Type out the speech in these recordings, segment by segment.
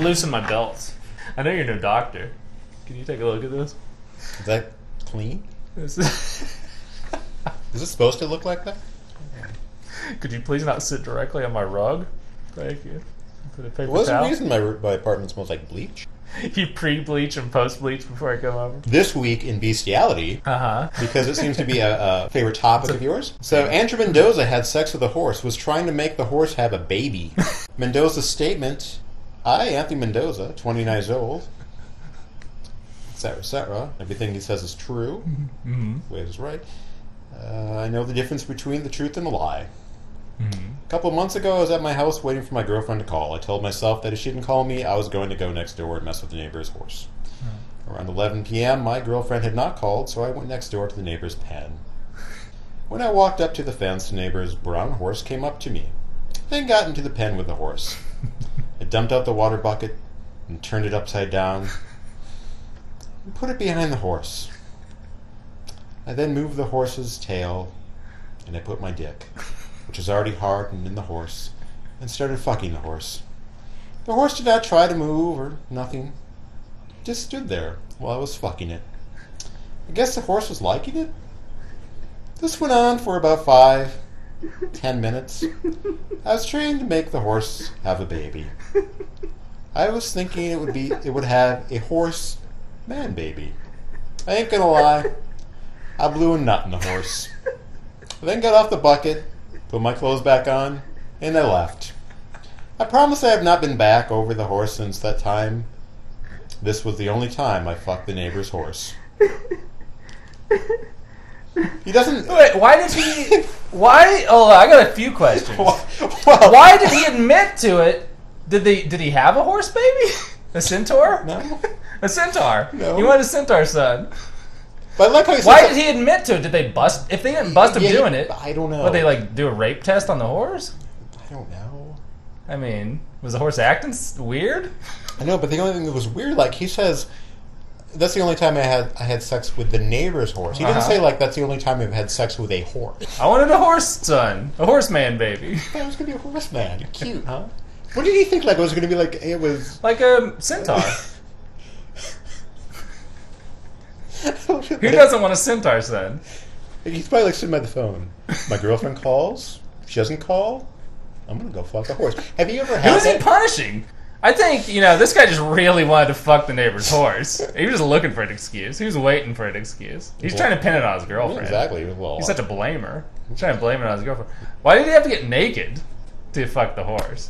loosen my belts. I know you're no doctor. Can you take a look at this? Is that clean? Is it supposed to look like that? Could you please not sit directly on my rug? Thank you. Put a paper What's the towel. reason my apartment smells like bleach? You pre-bleach and post-bleach before I come over? This week in bestiality, because it seems to be a favorite topic of yours. So Andrew Mendoza had sex with a horse, was trying to make the horse have a baby. Mendoza's statement, I, Anthony Mendoza, 29 years old, etc. Everything he says is true. Wade is right. I know the difference between the truth and the lie. A couple of months ago, I was at my house waiting for my girlfriend to call. I told myself that if she didn't call me, I was going to go next door and mess with the neighbor's horse. Around 11 p.m., my girlfriend had not called, so I went next door to the neighbor's pen. When I walked up to the fence, the neighbor's brown horse came up to me, then got into the pen with the horse. I dumped out the water bucket and turned it upside down and put it behind the horse. I then moved the horse's tail and I put my dick, which was already hardened in the horse, and started fucking the horse. The horse did not try to move or nothing. It just stood there while I was fucking it. I guess the horse was liking it. This went on for about 5-10 minutes. I was trying to make the horse have a baby. I was thinking it would have a horse man baby. I ain't gonna lie, I blew a nut in the horse. I then got off the bucket, put my clothes back on, and I left. I promise I have not been back over the horse since that time. This was the only time I fucked the neighbor's horse. He doesn't... Wait, why did he... Why... Oh, I got a few questions. Well, why did he admit to it? Did he have a horse baby? A centaur? No. A centaur? No. He wanted a centaur son. But I like how he Why did he admit to it? Did they bust... If they didn't bust him doing it... I don't know. Would they, like, do a rape test on the horse? I don't know. I mean, was the horse acting weird? I know, but the only thing that was weird, like, he says... That's the only time I had sex with the neighbor's horse. He didn't say, like, that's the only time I've had sex with a horse. I wanted a horse son. A horseman baby. I thought it was going to be a horseman. Cute, huh? What did he think, like, it was going to be, like, it was... Like a centaur. Who doesn't want a centaur son? He's probably, like, sitting by the phone. My girlfriend calls. If she doesn't call, I'm going to go fuck a horse. Have you ever had Who is he that? punishing? I think, this guy just really wanted to fuck the neighbor's horse. He was just looking for an excuse. He was waiting for an excuse. He's trying to pin it on his girlfriend. Exactly. Well, He's such a blamer. He's trying to blame it on his girlfriend. Why did he have to get naked to fuck the horse?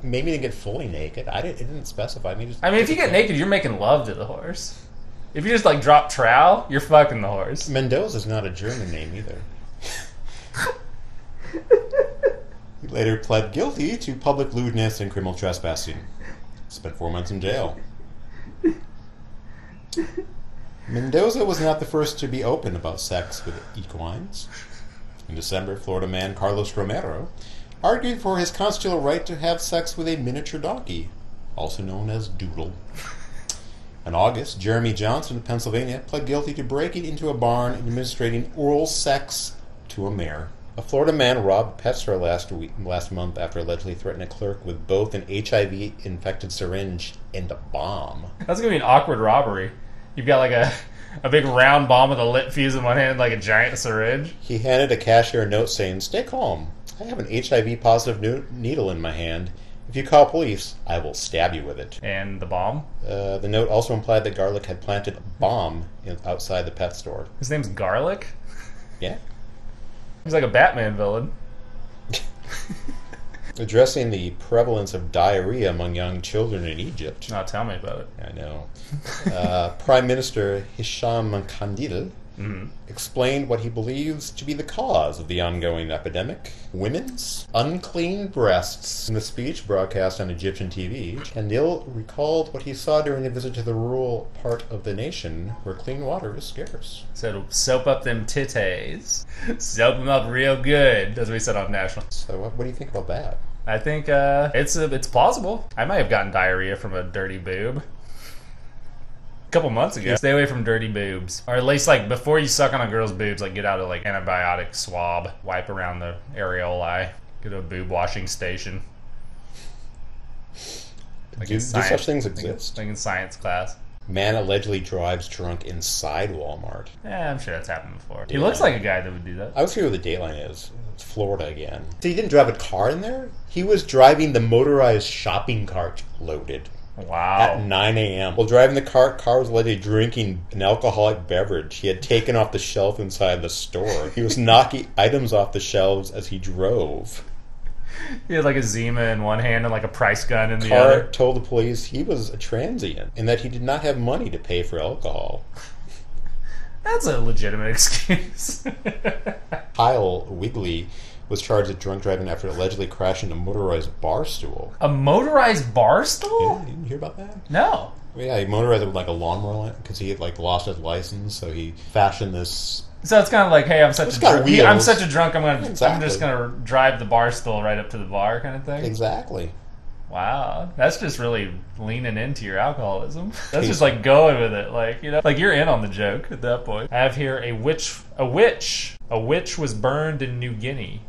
Maybe he didn't get fully naked. It didn't specify. If you get naked, you're making love to the horse. If you just, like, drop trowel, you're fucking the horse. Mendoza's not a German name either. He later pled guilty to public lewdness and criminal trespassing. Spent 4 months in jail. Mendoza was not the first to be open about sex with equines. In December, Florida man Carlos Romero argued for his constitutional right to have sex with a miniature donkey, also known as Doodle. In August, Jeremy Johnson of Pennsylvania pled guilty to breaking into a barn and administering oral sex to a mare. A Florida man robbed pet store last month after allegedly threatening a clerk with both an HIV-infected syringe and a bomb. That's going to be an awkward robbery. You've got, like, a big round bomb with a lit fuse in one hand, like a giant syringe. He handed a cashier a note saying, "Stay calm. I have an HIV-positive needle in my hand. If you call police, I will stab you with it." And the bomb? The note also implied that Garlic had planted a bomb outside the pet store. His name's Garlic? Yeah. He's like a Batman villain. Addressing the prevalence of diarrhea among young children in Egypt. Oh, tell me about it. I know. Prime Minister Hisham Kandil explained what he believes to be the cause of the ongoing epidemic: women's unclean breasts. In the speech broadcast on Egyptian TV, Kandil recalled what he saw during a visit to the rural part of the nation where clean water is scarce. So soap up them titties. Soap them up real good, as we said on National. So what do you think about that? I think it's plausible. I might have gotten diarrhea from a dirty boob. A couple months ago. Stay away from dirty boobs. Or at least, like, before you suck on a girl's boobs, like, get out a, like, antibiotic swab. Wipe around the areolae. Go to a boob washing station. Like Do such things exist? Like in science class. Man allegedly drives drunk inside Walmart. Yeah, I'm sure that's happened before. He Yeah. looks like a guy that would do that. I was here where the Dateline is. It's Florida again. So he didn't drive a car in there? He was driving the motorized shopping cart loaded. Wow. At 9 a.m. While driving the car was allegedly drinking an alcoholic beverage he had taken off the shelf inside the store. He was knocking items off the shelves as he drove. He had like a Zima in one hand and like a price gun in the Car other. told the police he was a transient and that he did not have money to pay for alcohol. That's a legitimate excuse. Kyle Wigley was charged with drunk driving after allegedly crashing a motorized bar stool. A motorized bar stool? Yeah, you didn't hear about that? No. Yeah, he motorized it with like a lawnmower because he had like lost his license, so he fashioned this. So it's kind of like, hey, I'm such It's a got drunk. wheels. I'm such a drunk. I'm Exactly. just gonna drive the bar stool right up to the bar, kind of thing. Exactly. Wow, that's just really leaning into your alcoholism. That's just like going with it, like, you know, like you're in on the joke at that point. I have here a witch was burned in New Guinea,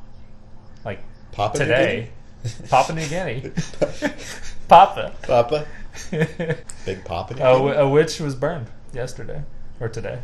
like Papa today. Papua New Guinea. Papa. Papa. Big Papa. A witch was burned yesterday or today.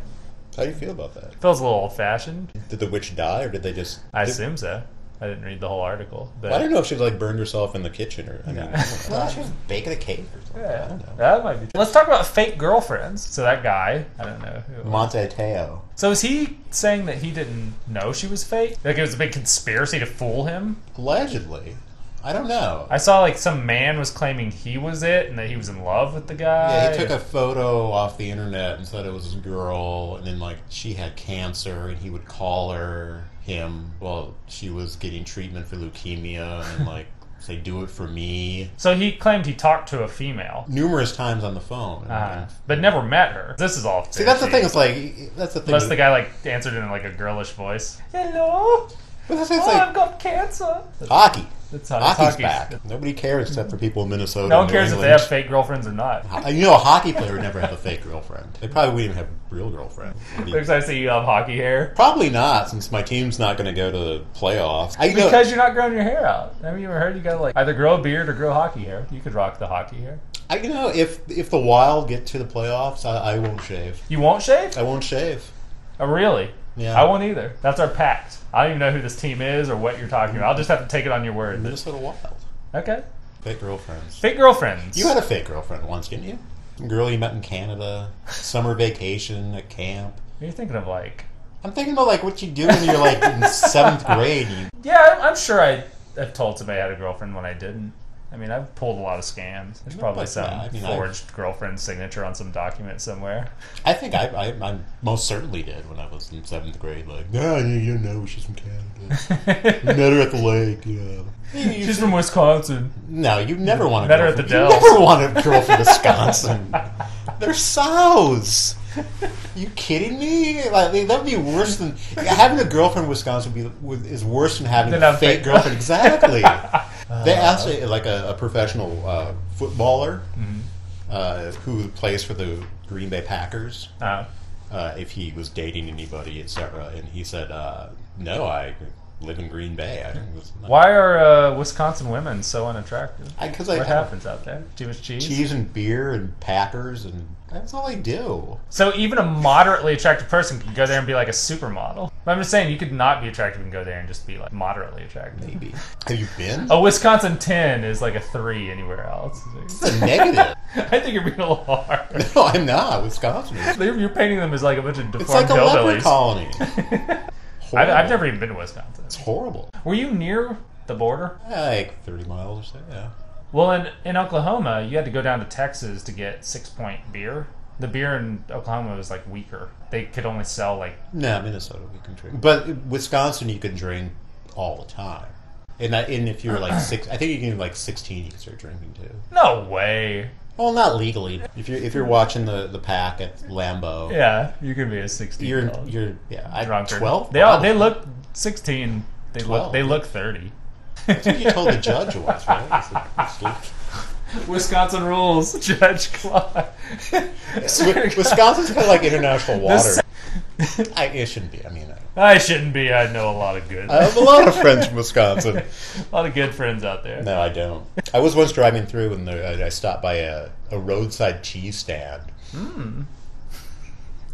How do you feel about that? Feels a little old-fashioned. Did the witch die, or did they just? I assume so. I didn't read the whole article. But I don't know if she like burned herself in the kitchen or. I mean, Yeah. well, she was baking a cake or something. I don't know. That might be true. Let's talk about fake girlfriends. So that guy, I don't know who it was. Monte Teo. So is he saying that he didn't know she was fake? Like it was a big conspiracy to fool him? Allegedly. I don't know. I saw like some man was claiming he was it and that he was in love with the guy. Yeah, he took a photo off the internet and said it was his girl, and then like she had cancer, and he would call him while she was getting treatment for leukemia, and then, like say, "Do it for me." So he claimed he talked to a female Numerous times on the phone, but never met her. This is all. See, that's the thing. It's like that's the thing. Unless the guy like answered in like a girlish voice. Hello. But that's I've got cancer. hockey. It's Hockey's hockey's back. Nobody cares except for people in Minnesota. No one and cares New if they England. have fake girlfriends or not. You know, a hockey player would never have a fake girlfriend. They probably wouldn't even have a real girlfriend. Because I see you have hockey hair. Probably not, since my team's not going to go to the playoffs. Because you're not growing your hair out. Have you ever heard you gotta like either grow a beard or grow hockey hair? You could rock the hockey hair. If the Wild get to the playoffs, I won't shave. You won't shave? I won't shave. Oh, really? Yeah. I won't either. That's our pact. I don't even know who this team is or what you're talking about. I'll just have to take it on your word. Minnesota Wild. Okay. Fake girlfriends. Fake girlfriends. You had a fake girlfriend once, didn't you? Some girl you met in Canada, summer vacation at camp. You're thinking of like... I'm thinking about like what you do when you're like in 7th grade. Yeah, I'm sure I've told somebody I had a girlfriend when I didn't. I mean, I've pulled a lot of scams. There's probably but, some yeah, I mean, forged girlfriend signature on some document somewhere. I think I most certainly did when I was in 7th grade. Like, no, you know she's from Canada. We met her at the lake, She's from Wisconsin. No, you never want to Met her at the You Dells. never want a girl from Wisconsin. They're sows. You kidding me? Like that would be worse than having a girlfriend in Wisconsin. Is worse than having a fake girlfriend. Exactly. They asked like a professional footballer who plays for the Green Bay Packers if he was dating anybody, etc. And he said, "No, I live in Green Bay." Why are Wisconsin women so unattractive? What happens out there? Too much cheese? Cheese and beer and Packers, and that's all they do. So even a moderately attractive person could go there and be like a supermodel. But I'm just saying, you could not be attractive and go there and just be like moderately attractive. Maybe. Have you been? A Wisconsin 10 is like a 3 anywhere else. It's a negative. I think you're being a little hard. No, I'm not. Wisconsin. You're painting them as like a bunch of It's deformed like a leper hillbillies. colony. I've never even been to Wisconsin. It's horrible. Were you near the border? Like 30 miles or so, yeah. Well, in Oklahoma, you had to go down to Texas to get 6-point beer. The beer in Oklahoma was like weaker. They could only sell like... No, Minnesota we can drink. But Wisconsin you can drink all the time. And if you're like 6, I think you can like 16 you can start drinking too. No way. Well, not legally. If you're watching the pack at Lambeau. Yeah, you can be a 16. You're drunker. 12. They look 16. They 12. look 30. That's what you told the judge once, right? Wisconsin rules, Judge Clark. Wisconsin's kind of like international water. It shouldn't be. I mean, I shouldn't be. I know a lot of good. I have a lot of friends from Wisconsin. A lot of good friends out there. No, I don't. I was once driving through and I stopped by a roadside cheese stand.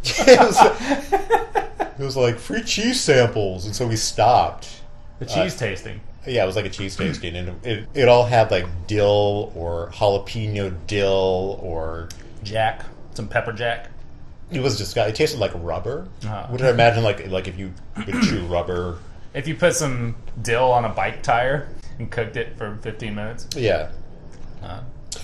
It was like free cheese samples, and so we stopped. The cheese tasting. Yeah, it was like a cheese tasting, and it all had like dill or jalapeno dill or Jack. Some pepper jack. it was just it tasted like rubber. Uh-huh. Would I imagine like if you would chew rubber? If you put some dill on a bike tire and cooked it for 15 minutes. Yeah.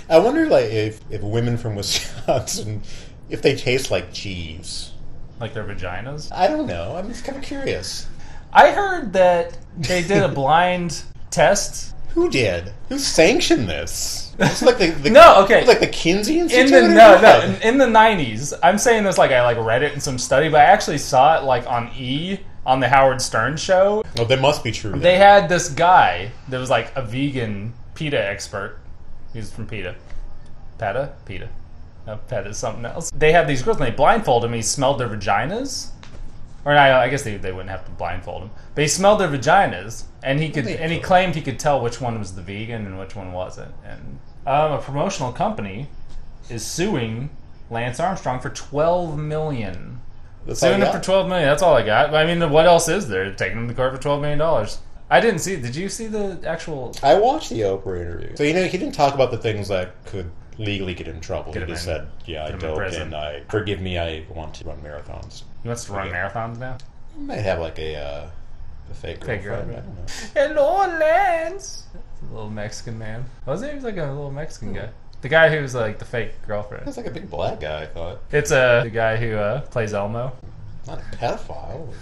I wonder like if women from Wisconsin if they taste like cheese. Like their vaginas? I don't know. I'm just kind of curious. I heard that they did a blind test. Who did? Who sanctioned this? It's like the no, okay. Like the Kinsey Institute. In the 90s. I'm saying this like I read it in some study, but I actually saw it like on on the Howard Stern show. Oh, that must be true. They had this guy that was like a vegan PETA expert. He's from PETA. PETA. No, PETA is something else. They had these girls and they blindfolded him. He smelled their vaginas. Or I guess they wouldn't have to blindfold him. But he smelled their vaginas, and he claimed he could tell which one was the vegan and which one wasn't. And a promotional company is suing Lance Armstrong for $12 million. Suing him for $12 million. That's all I got. I mean, what else is there? Taking him to court for $12 million. I didn't see. Did you see the actual? I watched the Oprah interview. So he didn't talk about the things that could legally get him in trouble. He just said, "Yeah, I dope, and forgive me. I want to run marathons." He wants to run marathons now? He might have like a fake girlfriend. I don't know. Hello, Lance! A little Mexican man. Was he? He was like a little Mexican guy. The guy who was like the fake girlfriend. That's like a big black guy, I thought. It's the guy who plays Elmo. Not a pedophile.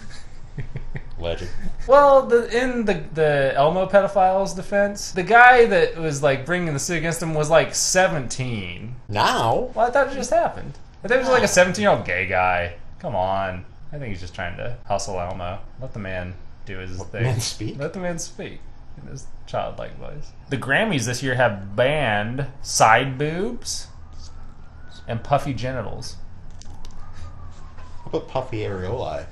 Legend. Well, in the Elmo pedophile's defense, the guy that was like bringing the suit against him was like 17. Now? Well, I thought it just happened. I thought it was like a 17-year-old gay guy. Come on. I think he's just trying to hustle Elmo. Let the man do his thing. Man speak? Let the man speak in his childlike voice. The Grammys this year have banned side boobs and puffy genitals. How about puffy areolae?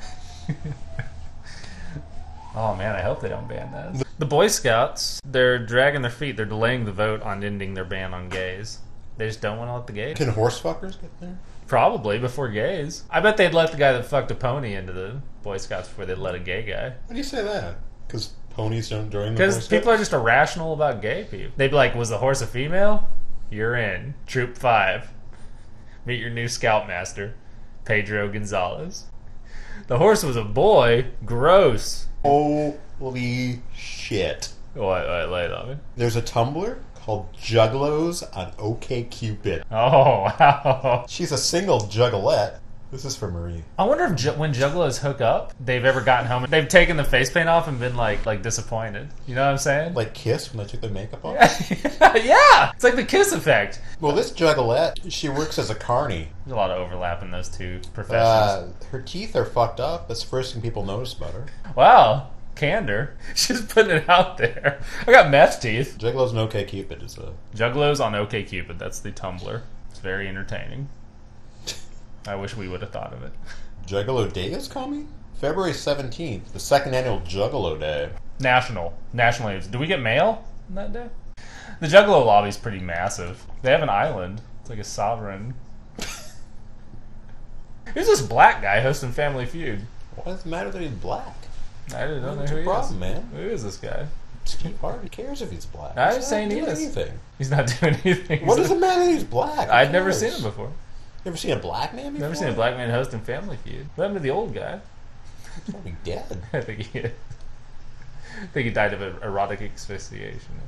Oh man, I hope they don't ban that. The Boy Scouts, they're dragging their feet. They're delaying the vote on ending their ban on gays. They just don't want to let the gays. Can horse fuckers get there? Probably, before gays. I bet they'd let the guy that fucked a pony into the Boy Scouts before they'd let a gay guy. Why do you say that? Because ponies don't join the Boy Because Scouts? people are just irrational about gay people. They'd be like, was the horse a female? You're in. Troop 5. Meet your new scoutmaster, Pedro Gonzalez. The horse was a boy. Gross. Holy shit. What? Lay it on me. There's a Tumblr called Juggalos on OkCupid. Oh, wow. She's a single juggalette. This is for Marie. I wonder if when juggalos hook up, they've ever gotten home. They've taken the face paint off and been like disappointed. You know what I'm saying? Like Kiss when they took their makeup off? Yeah! It's like the Kiss effect. Well, this juggalette, she works as a carny. There's a lot of overlap in those two professions. Her teeth are fucked up. That's the first thing people notice about her. Wow. Candor. She's putting it out there. I got meth teeth. Juggalos on OkCupid is a... Juggalos on OkCupid. That's the Tumblr. It's very entertaining. I wish we would have thought of it. Juggalo Day is coming? February 17th, the second annual Juggalo Day. Nationally. Do we get mail on that day? The Juggalo lobby is pretty massive. They have an island. It's like a sovereign. Who's this black guy hosting Family Feud? Why does it matter that he's black? I don't know What's who the he problem, is. man? Who is this guy? Steve Harvey cares if he's black. I was saying he is. Anything. He's not doing anything. What does it matter that he's black? I'd never seen him before. Never seen a black man before? Never seen a black man hosting Family Feud. What happened to the old guy? He's probably dead. I think he died of erotic asphyxiation.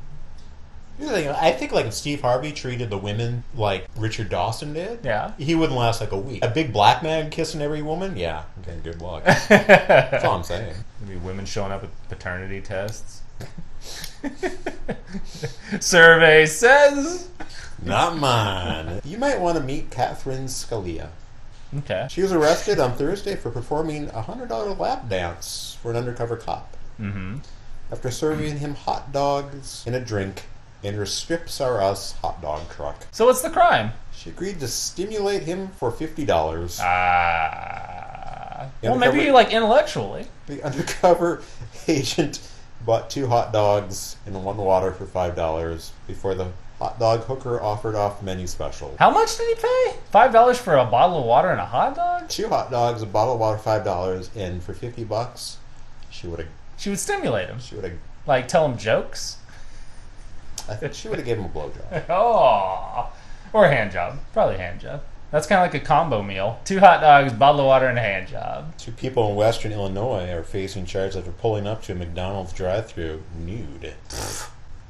Here's the thing, I think like if Steve Harvey treated the women like Richard Dawson did, yeah, he wouldn't last like a week. A big black man kissing every woman, yeah, okay, good luck. That's all I'm saying. Maybe women showing up with paternity tests. Survey says not mine. You might want to meet Catherine Scalia. Okay. She was arrested on Thursday for performing a $100 lap dance for an undercover cop. Mm-hmm. After serving him hot dogs and a drink in her Strips Are Us hot dog truck. So what's the crime? She agreed to stimulate him for $50. Yeah. The Well, maybe like intellectually. The undercover agent bought 2 hot dogs in 1 water for $5 before the hot dog hooker offered off menu special. How much did he pay? $5 for a bottle of water and a hot dog? 2 hot dogs, a bottle of water, $5, and for $50, she would stimulate him. She would have. Like tell him jokes. I think she would have gave him a blowjob. Oh, or a hand job. Probably a hand job. That's kind of like a combo meal. 2 hot dogs, bottle of water, and a hand job. 2 people in Western Illinois are facing charges after pulling up to a McDonald's drive-thru nude.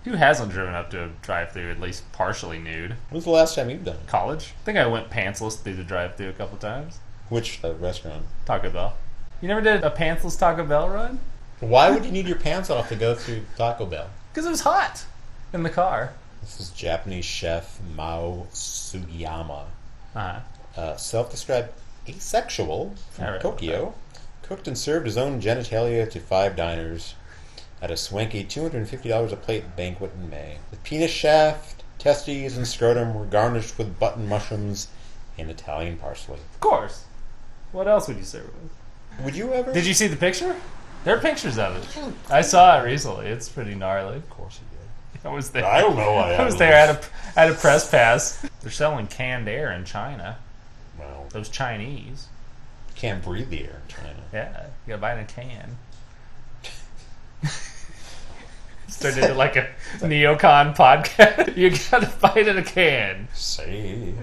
Who hasn't driven up to a drive-thru at least partially nude? When's the last time you've done it? College. I think I went pantsless through the drive-thru a couple times. Which restaurant? Taco Bell. You never did a pantsless Taco Bell run? Why would you need your pants off to go through Taco Bell? Because it was hot in the car. This is Japanese chef Mao Sugiyama. Uh-huh. Self-described asexual from Tokyo, cooked and served his own genitalia to 5 diners at a swanky $250 a plate banquet in May. The penis shaft, testes, and scrotum were garnished with button mushrooms and Italian parsley. Of course. What else would you serve with? Would you ever? Did you see the picture? There are pictures of it. I saw it recently. It's pretty gnarly. Of course you did. I was there. I don't know. I was there. I had a press pass. They're selling canned air in China. Well, Those Chinese. can't breathe the air in China. Yeah, you gotta buy it in a can. Turned into like a neocon podcast. You gotta buy it in a can. See.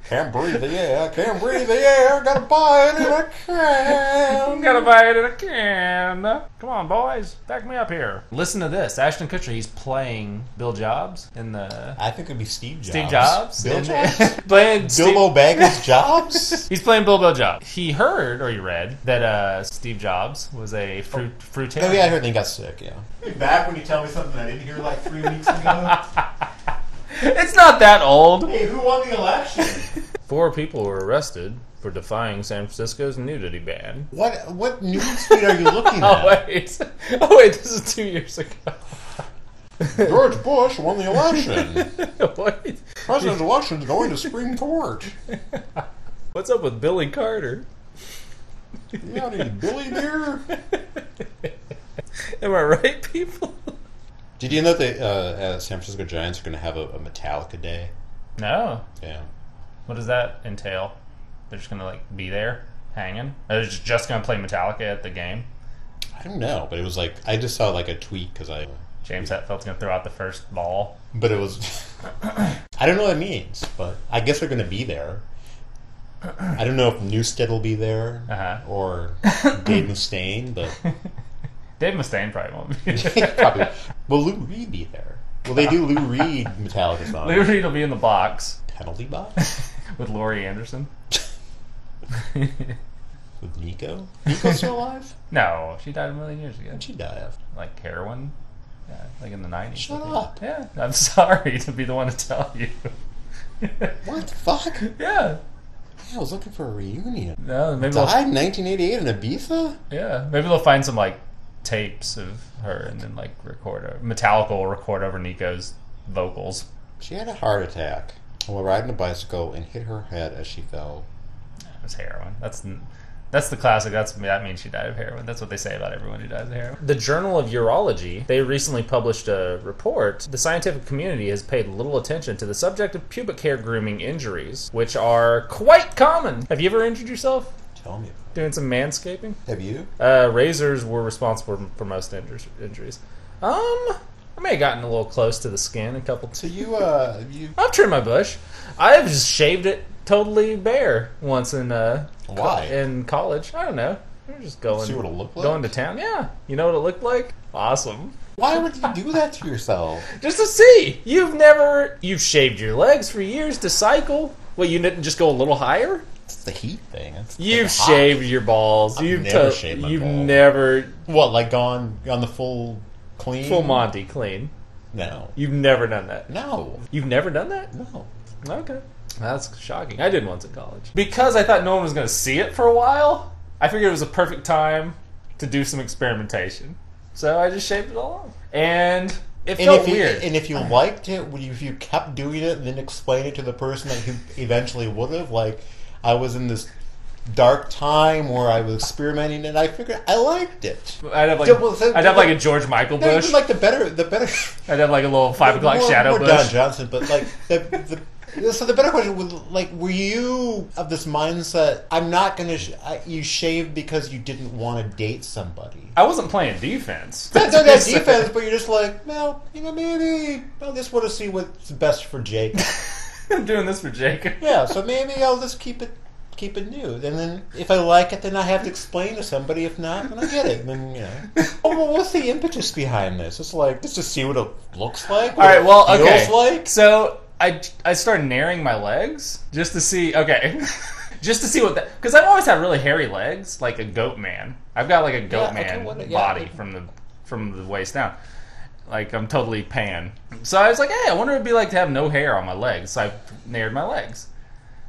Can't breathe the air, can't breathe the air, gotta buy it in a can. Gotta buy it in a can. Come on, boys, back me up here. Listen to this. Ashton Kutcher, he's playing Bill Jobs in the... I think it'd be Steve Jobs. Steve Jobs? Bill Jobs? Playing Bilbo Baggins Jobs? He's playing Bilbo Jobs. He heard, or he read, that Steve Jobs was a fruitarian. Oh yeah, I heard they got sick, yeah. Back when you tell me something I didn't hear like 3 weeks ago. It's not that old. Hey, who won the election? 4 people were arrested for defying San Francisco's nudity ban. What news feed are you looking Oh at? wait, this is 2 years ago. George Bush won the election. What? President's election is going to Supreme Court. What's up with Billy Carter? You got any Billy beer? Am I right, people? Did you know that San Francisco Giants are going to have a Metallica day? No. Yeah. What does that entail? They're just gonna like be there, hanging? Or they're just gonna play Metallica at the game? I don't know, but it was like I just saw like a tweet because I. James Hetfield's gonna throw out the first ball. But it was. I don't know what it means, but I guess they're going to be there. I don't know if Newstead will be there or Dave Mustaine, but Dave Mustaine probably won't be there. probably. Will Lou Reed be there? Will they do Lou Reed Metallica songs? Lou Reed will be in the box Penalty box with Laurie Anderson. with Nico. Nico's still alive? No, she died a million years ago. What'd she die of? Like heroin. Yeah, like in the 90s. Shut up. Yeah, I'm sorry to be the one to tell you. What the fuck? Yeah. I was looking for a reunion. No, maybe Died in 1988 in Ibiza? Yeah, maybe they'll find some like tapes of her and then like Metallica will record over Nico's vocals. She had a heart attack while riding a bicycle and hit her head as she fell. It was heroin. That's the classic. That means she died of heroin. That's what they say about everyone who dies of heroin. The Journal of Urology, they recently published a report. The scientific community has paid little attention to the subject of pubic hair grooming injuries, which are quite common. Have you ever injured yourself? Tell me. Doing some manscaping? Have you? Razors were responsible for most injuries. I may have gotten a little close to the skin a couple times. So you I've trimmed my bush. I've just shaved it totally bare once in Why? in college. I don't know. We were just going. See what it looked like? Going to town. Yeah. You know what it looked like? Awesome. Why would you do that to yourself? Just to see. You've shaved your legs for years to cycle. Well, you didn't just go a little higher? It's the heat thing. You've shaved your balls. I've never shaved my balls. You've never... What, like gone the full clean? Full Monty clean. No. You've never done that? No. You've never done that? No. Okay. That's shocking. I did once in college. Because I thought no one was going to see it for a while, I figured it was a perfect time to do some experimentation. So I just shaved it all off. And it felt weird. And if you liked it, if you kept doing it and then explain it to the person that you eventually would have, like, I was in this dark time where I was experimenting, and I figured I liked it. I'd have like a George Michael bush. Like the better. I'd have like a little 5 o'clock shadow bush. Don Johnson, but like so the better question was like, were you of this mindset? I'm not gonna. You shaved because you didn't want to date somebody. I wasn't playing defense. Not that defense, but you're just like, well, maybe I just want to see what's best for Jake. I'm doing this for Jake. Yeah, so maybe I'll just keep it new. And then if I like it, then I have to explain to somebody. If not, then I get it. And then, oh, well, what's the impetus behind this? It's like, just to see what it looks like. All right, well, okay. Feels like. So I started narrowing my legs just to see, just to see what that, because I've always had really hairy legs, like a goat man. I've got like a goat man body from the waist down. Like, I'm totally pan. So I was like, hey, I wonder what it'd be like to have no hair on my legs. So I narrowed my legs.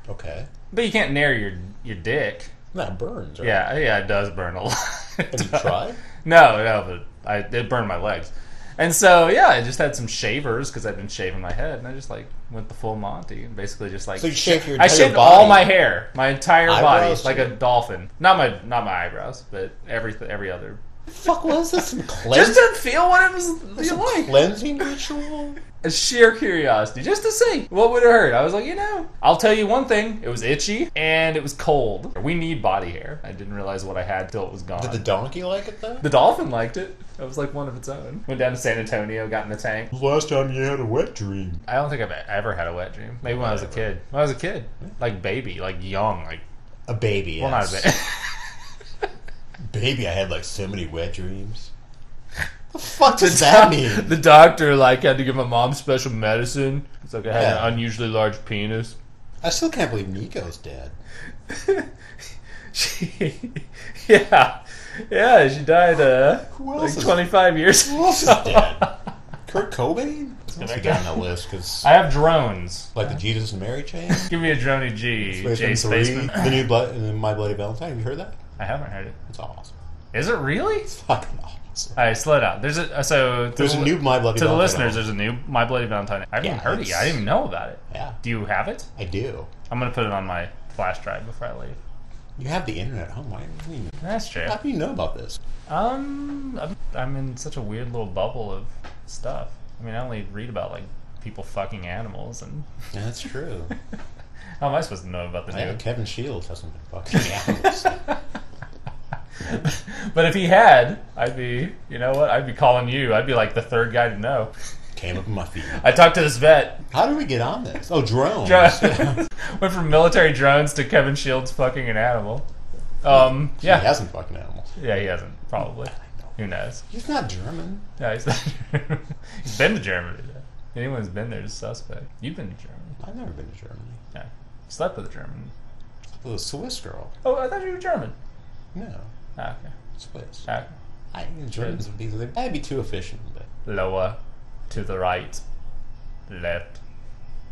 Okay. But you can't narrow your dick. That burns, right? Yeah, it does burn a lot. Have you tried? No, but it burned my legs. And so, yeah, I just had some shavers because I've been shaving my head, and I just like went the full Monty and basically just like. So you shaved your entire I shaved body. All my hair, my entire Eyebrows body, like a dolphin. Not my eyebrows, but every other. Fuck, was this some cleansing? Just to feel what it was like. Cleansing ritual? A sheer curiosity, just to see what would it hurt. I was like, I'll tell you one thing: it was itchy and it was cold. We need body hair. I didn't realize what I had till it was gone. Did the donkey like it though? The dolphin liked it. It was like one of its own. Went down to San Antonio, got in the tank. Last time you had a wet dream? I don't think I've ever had a wet dream. Maybe when I was a kid. When I was a kid, like baby, like young, like a baby. Well, not a baby. Baby, I had like so many wet dreams. The fuck does that mean? The doctor like had to give my mom special medicine. It's like I had an unusually large penis. I still can't believe Nico's dead. Yeah, she died like 25 years ago. Who else is dead? Kurt Cobain? Let's get down the list because I have drones. Like the Jesus and Mary chain. Give me a droney G. Jay Spaceman. The new My Bloody Valentine. Have you heard that? I haven't heard it. It's awesome. Is it really? It's fucking awesome. All right, slow down. There's a new My Bloody Valentine. To the listeners, there's a new My Bloody Valentine. I haven't even heard it yet. I didn't even know about it. Yeah. Do you have it? I do. I'm gonna put it on my flash drive before I leave. You have the internet. Oh my! That's true. How do you know about this? I'm in such a weird little bubble of stuff. I mean, I only read about like people fucking animals and. Yeah, that's true. How am I supposed to know about the new? Kevin Shields hasn't been fucking animals. But if he had, I'd be, I'd be calling you. I'd be like the third guy to know. Came up in my feet. I talked to this vet. How did we get on this? Oh, drones. Went from military drones to Kevin Shields fucking an animal. Yeah. He hasn't fucking animals. Yeah, he hasn't, probably. Who knows? He's not German. No, he's not German. He's been to Germany. Anyone who's been there is suspect. You've been to Germany. I've never been to Germany. Yeah. Slept with a German. With a Swiss girl. Oh, I thought you were German. No. Ah, okay. Swiss. Okay. Germans would be, that'd be too efficient. But. Lower, to the right, left.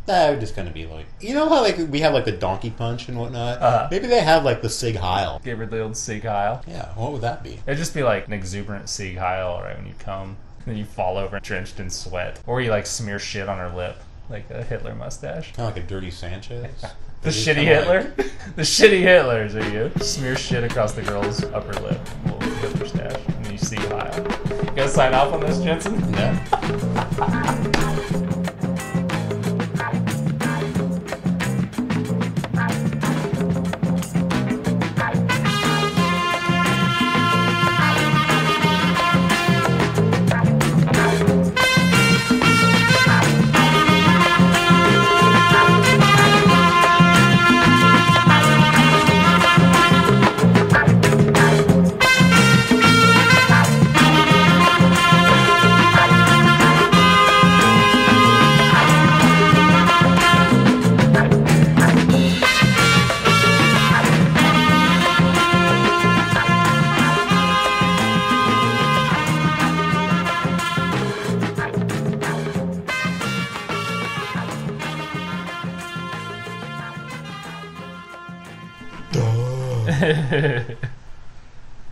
That would just kind of be like, you know how like we have like the donkey punch and whatnot? Maybe they have like the Sig Heil. Give her the old Sig Heil. Yeah, what would that be? It'd just be like an exuberant Sig Heil right when you come. Then you fall over drenched in sweat. Or you like smear shit on her lip. Like a Hitler mustache. Kind of like a dirty Sanchez. The shitty Hitler? Like... The shitty Hitlers are you. Smear shit across the girl's upper lip. A little Hitler stash. And then you see Heil. You guys sign off on this, Jensen? Yeah.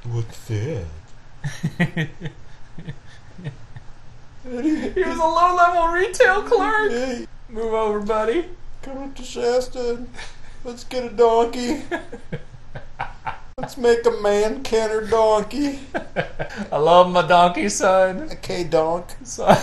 What's that? He was a low-level retail clerk. Hey, move over, buddy. Come up to Shasta. Let's get a donkey. Let's make a man canter donkey. I love my donkey, son. Okay, donk. Son.